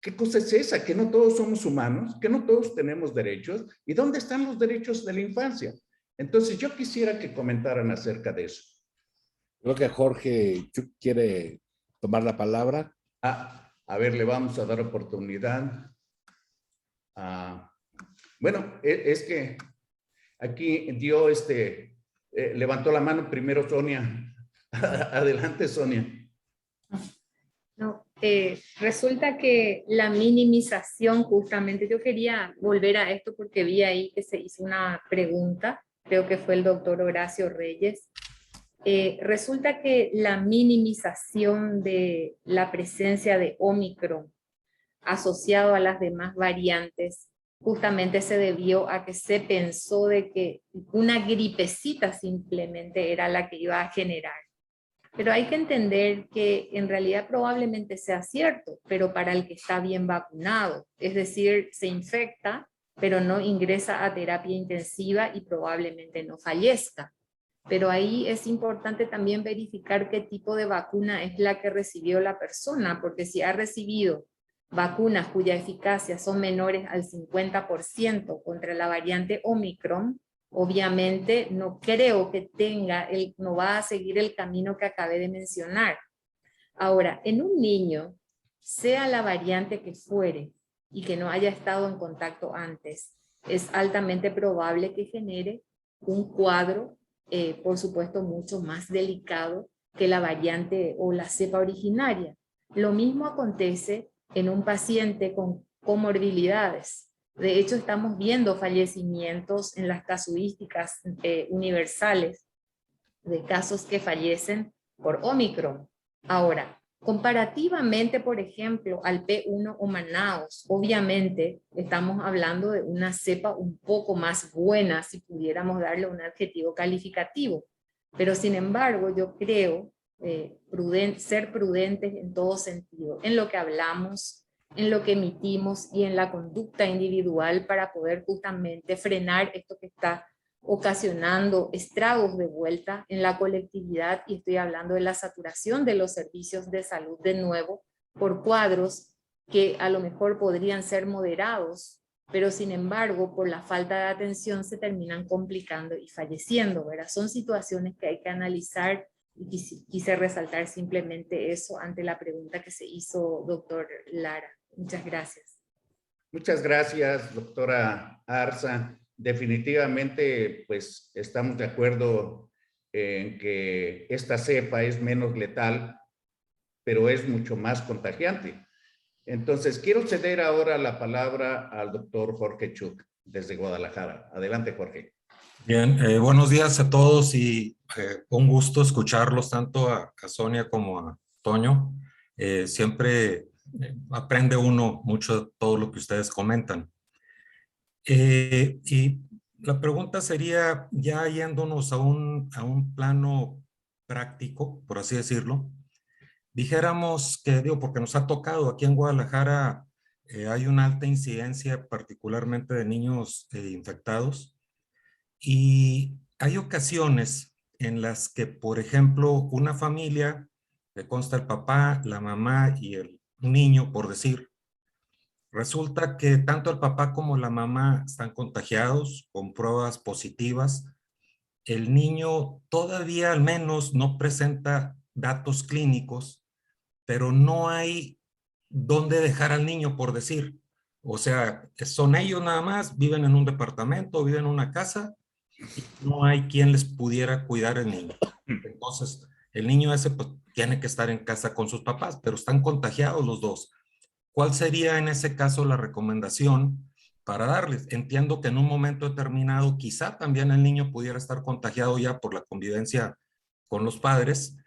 ¿Qué cosa es esa? Que no todos somos humanos, que no todos tenemos derechos. ¿Y dónde están los derechos de la infancia? Entonces, yo quisiera que comentaran acerca de eso. Creo que Jorge quiere tomar la palabra. A ver, le vamos a dar oportunidad. Bueno, es que aquí dio levantó la mano primero Sonia. Adelante, Sonia. No, resulta que la minimización, justamente, yo quería volver a esto porque vi ahí que se hizo una pregunta, creo que fue el doctor Horacio Reyes. Resulta que la minimización de la presencia de Omicron asociado a las demás variantes justamente se debió a que se pensó de que una gripecita simplemente era la que iba a generar. Pero hay que entender que en realidad probablemente sea cierto, pero para el que está bien vacunado, es decir, se infecta, pero no ingresa a terapia intensiva y probablemente no fallezca. pero ahí es importante también verificar qué tipo de vacuna es la que recibió la persona, porque si ha recibido vacunas cuya eficacia son menores al 50% contra la variante Omicron, obviamente no creo que no va a seguir el camino que acabé de mencionar. Ahora, en un niño, sea la variante que fuere y que no haya estado en contacto antes, es altamente probable que genere un cuadro, por supuesto, mucho más delicado que la variante o la cepa originaria. Lo mismo acontece en un paciente con comorbilidades. De hecho, estamos viendo fallecimientos en las casuísticas universales de casos que fallecen por Omicron. Ahora, comparativamente, por ejemplo, al P1 o Manaus, obviamente estamos hablando de una cepa un poco más buena, si pudiéramos darle un adjetivo calificativo. Pero sin embargo, yo creo ser prudentes en todo sentido, en lo que hablamos, en lo que emitimos y en la conducta individual para poder justamente frenar esto que está ocasionando estragos de vuelta en la colectividad, y estoy hablando de la saturación de los servicios de salud de nuevo por cuadros que a lo mejor podrían ser moderados, pero sin embargo por la falta de atención se terminan complicando y falleciendo, ¿verdad? Son situaciones que hay que analizar y quise resaltar simplemente eso ante la pregunta que se hizo, doctor Lara. Muchas gracias. Muchas gracias, doctora Arza. Definitivamente, pues estamos de acuerdo en que esta cepa es menos letal, pero es mucho más contagiante. Entonces, quiero ceder ahora la palabra al doctor Jorge Chuk, desde Guadalajara. Adelante, Jorge. Bien, buenos días a todos y un gusto escucharlos tanto a Sonia como a Toño. Siempre aprende uno mucho de todo lo que ustedes comentan. Y la pregunta sería, ya yéndonos a un plano práctico, por así decirlo, dijéramos que, digo, porque nos ha tocado aquí en Guadalajara, hay una alta incidencia particularmente de niños infectados, y hay ocasiones en las que, por ejemplo, una familia, que consta el papá, la mamá y el niño, por decir, resulta que tanto el papá como la mamá están contagiados con pruebas positivas. El niño todavía al menos no presenta datos clínicos, pero no hay dónde dejar al niño, por decir. O sea, son ellos nada más, viven en un departamento, viven en una casa, y no hay quien les pudiera cuidar el niño. Entonces, el niño ese pues, tiene que estar en casa con sus papás, pero están contagiados los dos. ¿Cuál sería en ese caso la recomendación para darles? Entiendo que en un momento determinado quizá también el niño pudiera estar contagiado ya por la convivencia con los padres,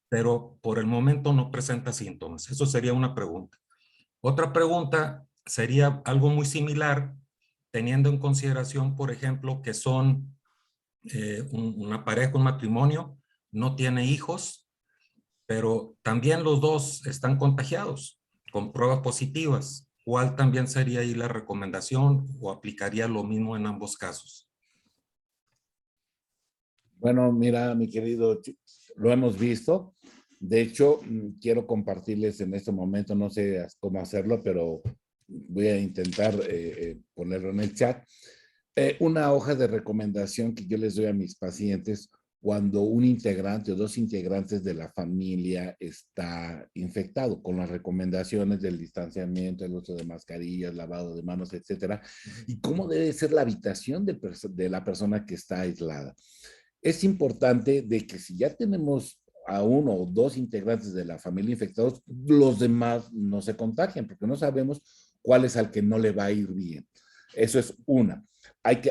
pero por el momento no presenta síntomas. Eso sería una pregunta. Otra pregunta sería algo muy similar, teniendo en consideración, por ejemplo, que son una pareja, un matrimonio, no tiene hijos, pero también los dos están contagiados con pruebas positivas. ¿Cuál también sería ahí la recomendación o aplicaría lo mismo en ambos casos? Bueno, mira, mi querido, lo hemos visto. De hecho, quiero compartirles en este momento, no sé cómo hacerlo, pero voy a intentar ponerlo en el chat. Una hoja de recomendación que yo les doy a mis pacientes cuando un integrante o dos integrantes de la familia está infectado, con las recomendaciones del distanciamiento, el uso de mascarillas, lavado de manos, etcétera, y cómo debe ser la habitación de la persona que está aislada. Es importante de que si ya tenemos a uno o dos integrantes de la familia infectados, los demás no se contagien, porque no sabemos cuál es al que no le va a ir bien. Eso es una. Hay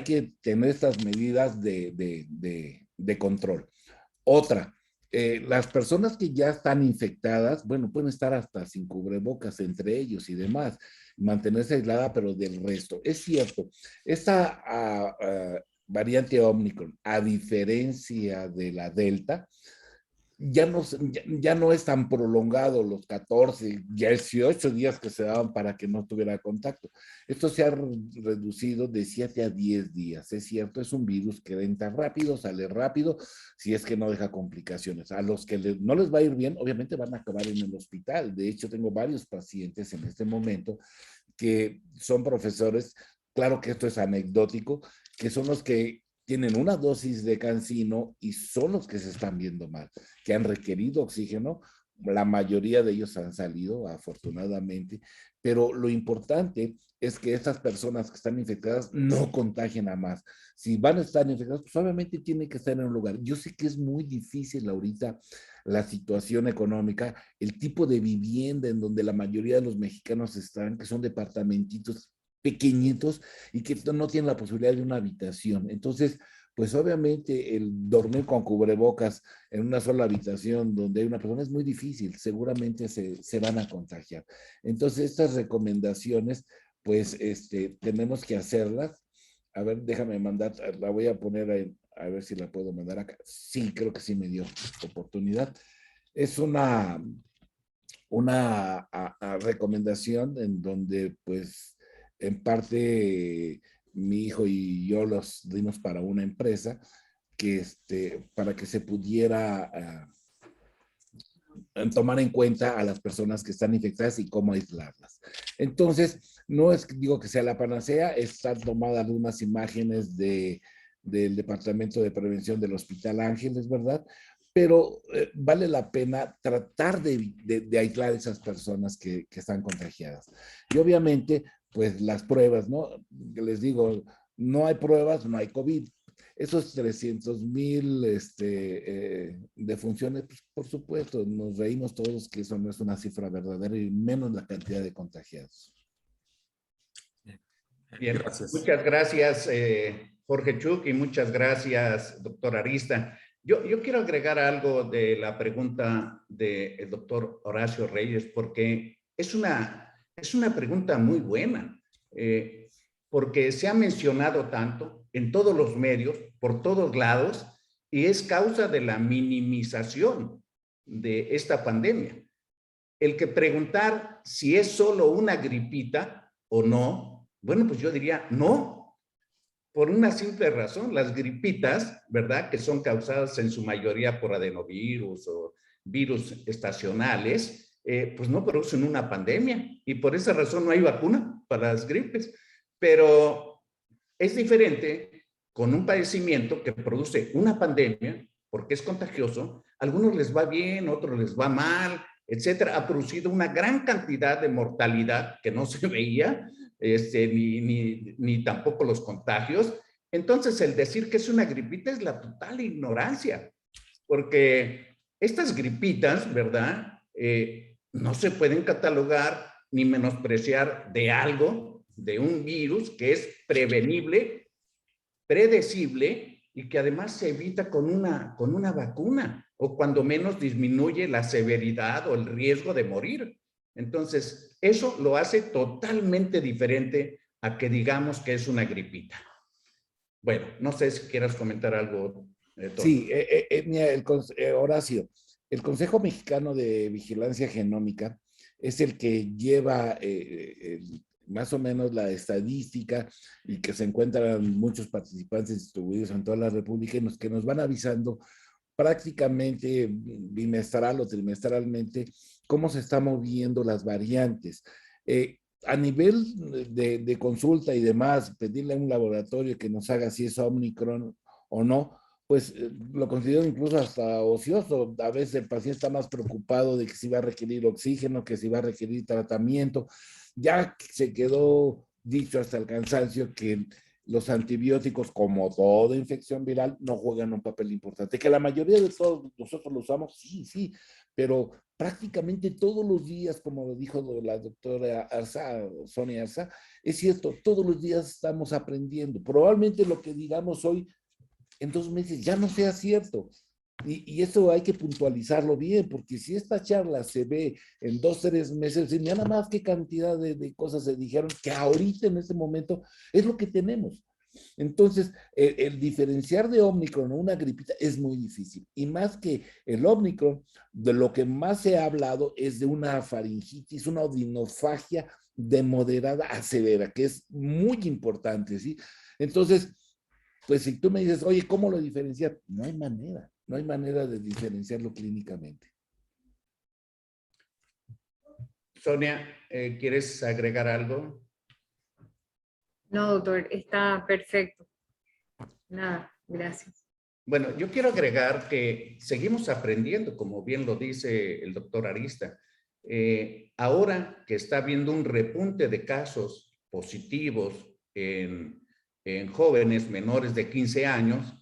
que tener estas medidas de control. Otra, las personas que ya están infectadas, bueno, pueden estar hasta sin cubrebocas entre ellos y demás, mantenerse aislada, pero del resto. Es cierto, esta variante Omicron, a diferencia de la Delta, ya no es tan prolongado los 14, 18 días que se daban para que no tuviera contacto. Esto se ha reducido de 7 a 10 días. Es cierto, es un virus que entra rápido, sale rápido, si es que no deja complicaciones. A los que no les va a ir bien, obviamente van a acabar en el hospital. De hecho, tengo varios pacientes en este momento que son profesores, claro que esto es anecdótico, que son los que tienen una dosis de cancino y son los que se están viendo mal, que han requerido oxígeno. La mayoría de ellos han salido, afortunadamente, pero lo importante es que estas personas que están infectadas no contagien a más. Si van a estar infectadas, pues obviamente tienen que estar en un lugar. Yo sé que es muy difícil ahorita la situación económica, el tipo de vivienda en donde la mayoría de los mexicanos están, que son departamentitos pequeñitos y que no tienen la posibilidad de una habitación. Entonces, pues obviamente el dormir con cubrebocas en una sola habitación donde hay una persona es muy difícil, seguramente se van a contagiar. Entonces, estas recomendaciones, pues tenemos que hacerlas. A ver, déjame mandar, la voy a poner a ver si la puedo mandar acá. Sí, creo que sí me dio oportunidad. Es una recomendación en donde, pues, en parte mi hijo y yo los dimos para una empresa que para que se pudiera tomar en cuenta a las personas que están infectadas y cómo aislarlas. Entonces, no es que digo que sea la panacea, están tomadas algunas imágenes del Departamento de Prevención del Hospital Ángeles, ¿verdad? Pero vale la pena tratar de aislar a esas personas que están contagiadas. Y obviamente, pues las pruebas, ¿no? Les digo, no hay pruebas, no hay COVID. Esos 300,000 defunciones, pues, por supuesto, nos reímos todos que eso no es una cifra verdadera y menos la cantidad de contagiados. Bien, Gracias. muchas gracias, Jorge Chuc, y muchas gracias, doctor Arista. Yo quiero agregar algo de la pregunta del doctor Horacio Reyes, porque es una pregunta muy buena, porque se ha mencionado tanto en todos los medios, por todos lados, y es causa de la minimización de esta pandemia. El que preguntar si es solo una gripita o no, bueno, pues yo diría no, por una simple razón. Las gripitas, ¿verdad?, que son causadas en su mayoría por adenovirus o virus estacionales, pues no producen una pandemia y por esa razón no hay vacuna para las gripes. Pero es diferente con un padecimiento que produce una pandemia porque es contagioso. A algunos les va bien, a otros les va mal, etcétera. Ha producido una gran cantidad de mortalidad que no se veía, ni tampoco los contagios. Entonces, el decir que es una gripita es la total ignorancia, porque estas gripitas, ¿verdad?, no se pueden catalogar ni menospreciar de algo, de un virus que es prevenible, predecible y que además se evita con una vacuna, o cuando menos disminuye la severidad o el riesgo de morir. Entonces, eso lo hace totalmente diferente a que digamos que es una gripita. Bueno, no sé si quieras comentar algo, Tony. Sí, mira, Horacio, el Consejo Mexicano de Vigilancia Genómica es el que lleva más o menos la estadística y que se encuentran muchos participantes distribuidos en toda la República y que nos van avisando prácticamente bimestral o trimestralmente cómo se están moviendo las variantes. A nivel de consulta y demás, pedirle a un laboratorio que nos haga si es Omicron o no, pues lo considero incluso hasta ocioso. A veces el paciente está más preocupado de que si va a requerir oxígeno, que si va a requerir tratamiento. Ya se quedó dicho hasta el cansancio que los antibióticos, como toda infección viral, no juegan un papel importante. Que la mayoría de todos nosotros lo usamos, sí, pero prácticamente todos los días, como lo dijo la doctora Arza, Sonia Arza, es cierto, todos los días estamos aprendiendo. Probablemente lo que digamos hoy, en 2 meses, ya no sea cierto. Y eso hay que puntualizarlo bien, porque si esta charla se ve en 2, 3 meses, nada más qué cantidad de cosas se dijeron que ahorita en este momento es lo que tenemos. Entonces, el diferenciar de Omicron a una gripita es muy difícil. Y más que el Omicron, de lo que más se ha hablado es de una faringitis, una odinofagia de moderada a severa, que es muy importante, ¿sí? Entonces, pues si tú me dices, oye, ¿cómo lo diferenciar? No hay manera de diferenciarlo clínicamente. Sonia, ¿quieres agregar algo? No, doctor, está perfecto. Nada, gracias. Bueno, yo quiero agregar que seguimos aprendiendo, como bien lo dice el doctor Arista. Ahora que está habiendo un repunte de casos positivos en jóvenes menores de 15 años,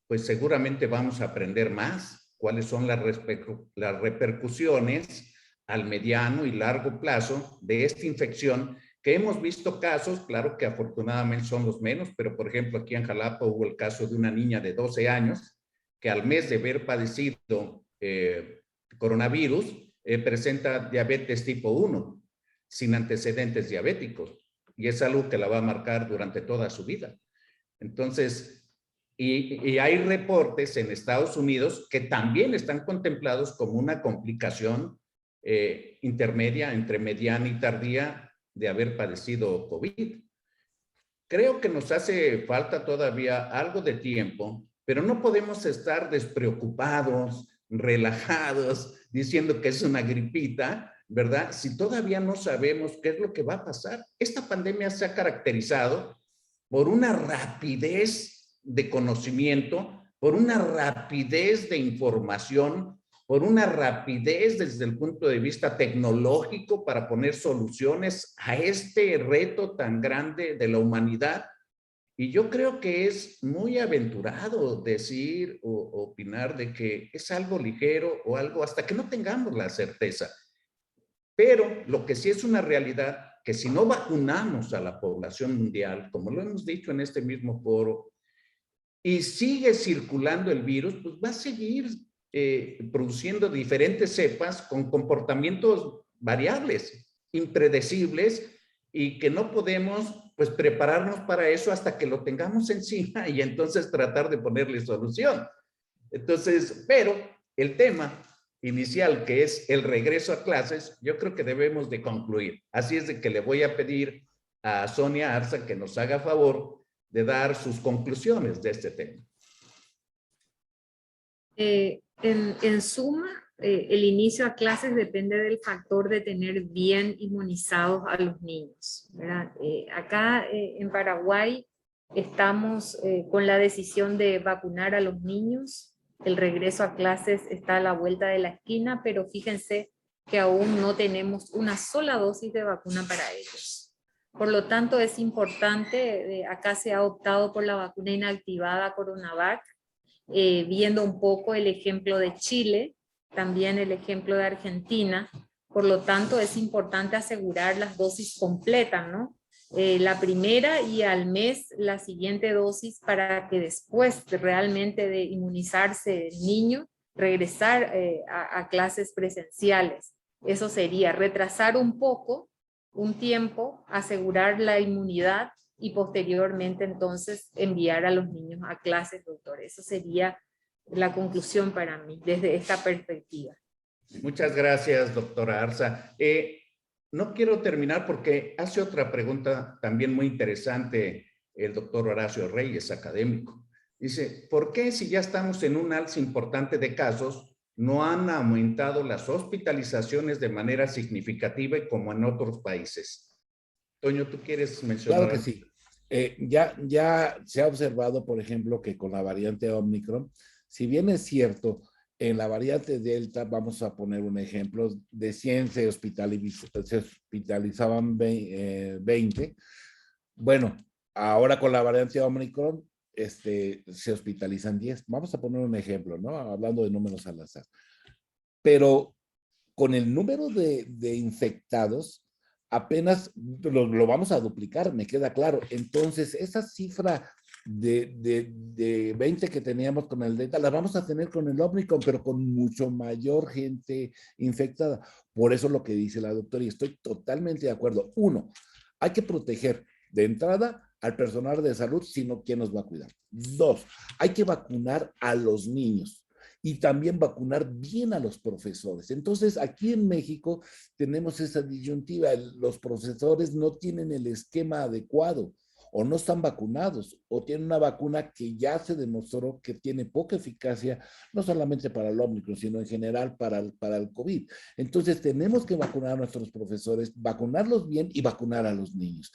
pues seguramente vamos a aprender más cuáles son las repercusiones al mediano y largo plazo de esta infección, que hemos visto casos, claro que afortunadamente son los menos, pero por ejemplo aquí en Jalapa hubo el caso de una niña de 12 años que al mes de haber padecido coronavirus presenta diabetes tipo 1 sin antecedentes diabéticos y es algo que la va a marcar durante toda su vida. Entonces, y hay reportes en Estados Unidos que también están contemplados como una complicación intermedia entre mediana y tardía de haber padecido COVID. Creo que nos hace falta todavía algo de tiempo, pero no podemos estar despreocupados, relajados, diciendo que es una gripita, ¿verdad? Si todavía no sabemos qué es lo que va a pasar. Esta pandemia se ha caracterizado por una rapidez de conocimiento, por una rapidez de información, por una rapidez desde el punto de vista tecnológico para poner soluciones a este reto tan grande de la humanidad. Y yo creo que es muy aventurado decir o opinar de que es algo ligero o algo hasta que no tengamos la certeza. Pero lo que sí es una realidad, que si no vacunamos a la población mundial, como lo hemos dicho en este mismo foro, y sigue circulando el virus, pues va a seguir produciendo diferentes cepas con comportamientos variables, impredecibles, y que no podemos pues prepararnos para eso hasta que lo tengamos encima y entonces tratar de ponerle solución. Entonces, pero el tema inicial, que es el regreso a clases, yo creo que debemos de concluir. Así es de que le voy a pedir a Sonia Arza que nos haga favor de dar sus conclusiones de este tema. En suma, el inicio a clases depende del factor de tener bien inmunizados a los niños, ¿verdad? Acá en Paraguay estamos con la decisión de vacunar a los niños. El regreso a clases está a la vuelta de la esquina, pero fíjense que aún no tenemos una sola dosis de vacuna para ellos. Por lo tanto, es importante, acá se ha optado por la vacuna inactivada Coronavac, viendo un poco el ejemplo de Chile, también el ejemplo de Argentina. Por lo tanto, es importante asegurar las dosis completas, ¿no? La primera y al mes la siguiente dosis para que después realmente de inmunizarse el niño, regresar a clases presenciales. Eso sería retrasar un poco, un tiempo, asegurar la inmunidad y posteriormente entonces enviar a los niños a clases, doctor. Eso sería la conclusión para mí desde esta perspectiva. Muchas gracias, doctora Arza. No quiero terminar porque hace otra pregunta también muy interesante el doctor Horacio Reyes, académico. Dice, ¿por qué si ya estamos en un alza importante de casos, no han aumentado las hospitalizaciones de manera significativa y como en otros países? Toño, ¿tú quieres mencionar? Claro que sí. Ya se ha observado, por ejemplo, que con la variante Omicron, si bien es cierto, en la variante Delta, vamos a poner un ejemplo, de 100 se hospitalizaban 20. Bueno, ahora con la variante Omicron, se hospitalizan 10. Vamos a poner un ejemplo, ¿no? Hablando de números al azar. Pero con el número de infectados, apenas lo vamos a duplicar, me queda claro. Entonces, esa cifra de 20 que teníamos con el Delta, la vamos a tener con el Omicron, pero con mucho mayor gente infectada. Por eso lo que dice la doctora, y estoy totalmente de acuerdo. Uno, hay que proteger de entrada al personal de salud, sino quién nos va a cuidar. 2, hay que vacunar a los niños y también vacunar bien a los profesores. Entonces, aquí en México tenemos esa disyuntiva. Los profesores no tienen el esquema adecuado, o no están vacunados, o tienen una vacuna que ya se demostró que tiene poca eficacia, no solamente para el Ómicron, sino en general para el COVID. Entonces, tenemos que vacunar a nuestros profesores, vacunarlos bien y vacunar a los niños.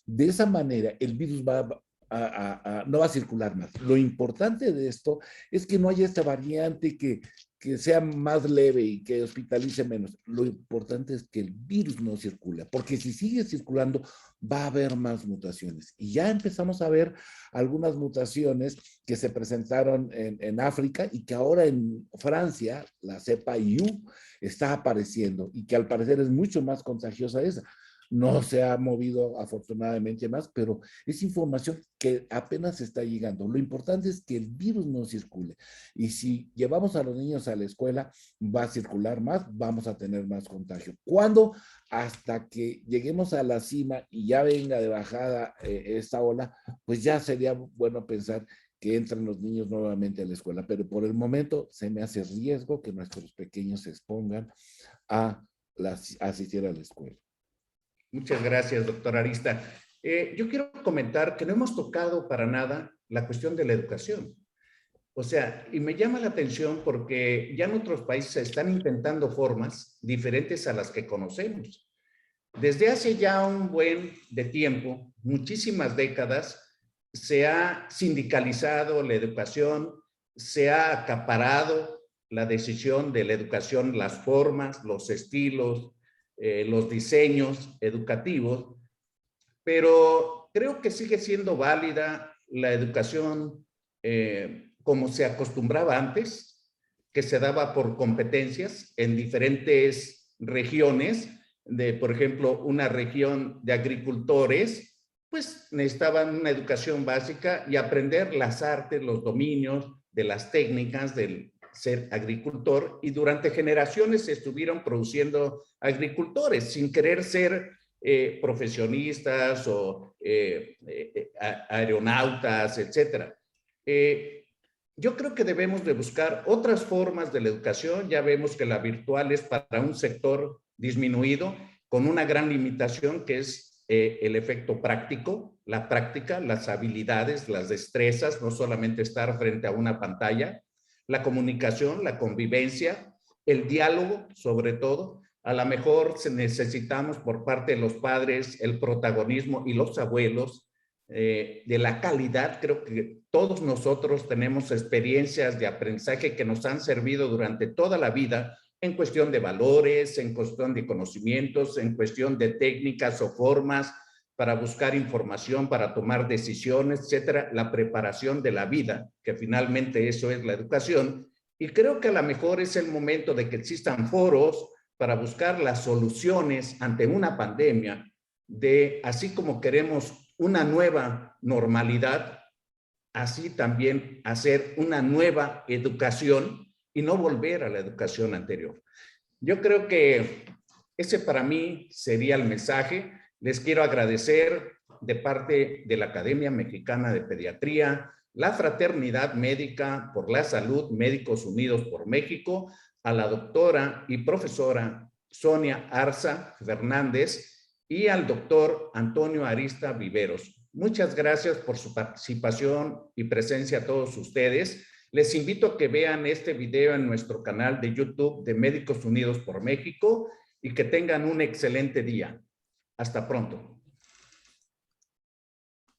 De esa manera, el virus no va a circular más. Lo importante de esto es que no haya esta variante que sea más leve y que hospitalice menos. Lo importante es que el virus no circule, porque si sigue circulando va a haber más mutaciones. Y ya empezamos a ver algunas mutaciones que se presentaron en África y que ahora en Francia, la cepa IU, está apareciendo y que al parecer es mucho más contagiosa esa. No se ha movido afortunadamente más, pero es información que apenas está llegando. Lo importante es que el virus no circule. Y si llevamos a los niños a la escuela, va a circular más, vamos a tener más contagio. ¿Cuándo? Hasta que lleguemos a la cima y ya venga de bajada esta ola, pues ya sería bueno pensar que entren los niños nuevamente a la escuela. Pero por el momento se me hace riesgo que nuestros pequeños se expongan a asistir a la escuela. Muchas gracias, doctor Arista. Yo quiero comentar que no hemos tocado para nada la cuestión de la educación. O sea, y me llama la atención porque ya en otros países se están intentando formas diferentes a las que conocemos. Desde hace ya un buen de tiempo, muchísimas décadas, se ha sindicalizado la educación, se ha acaparado la decisión de la educación, las formas, los estilos, los diseños educativos, pero creo que sigue siendo válida la educación como se acostumbraba antes, que se daba por competencias en diferentes regiones, por ejemplo, una región de agricultores, pues necesitaban una educación básica y aprender las artes, los dominios de las técnicas del ser agricultor, y durante generaciones se estuvieron produciendo agricultores sin querer ser profesionistas o aeronautas, etcétera. Yo creo que debemos de buscar otras formas de la educación. Ya vemos que la virtual es para un sector disminuido, con una gran limitación que es el efecto práctico, la práctica, las habilidades, las destrezas, no solamente estar frente a una pantalla, la comunicación, la convivencia, el diálogo, sobre todo. A lo mejor necesitamos por parte de los padres el protagonismo y los abuelos de la calidad. Creo que todos nosotros tenemos experiencias de aprendizaje que nos han servido durante toda la vida en cuestión de valores, en cuestión de conocimientos, en cuestión de técnicas o formas para buscar información, para tomar decisiones, etcétera, la preparación de la vida, que finalmente eso es la educación. Y creo que a lo mejor es el momento de que existan foros para buscar las soluciones ante una pandemia, de así como queremos una nueva normalidad, así también hacer una nueva educación y no volver a la educación anterior. Yo creo que ese para mí sería el mensaje. Les quiero agradecer de parte de la Academia Mexicana de Pediatría, la Fraternidad Médica por la Salud, Médicos Unidos por México, a la doctora y profesora Sonia Arza Fernández y al doctor Antonio Arista Viveros. Muchas gracias por su participación y presencia a todos ustedes. Les invito a que vean este video en nuestro canal de YouTube de Médicos Unidos por México y que tengan un excelente día. Hasta pronto.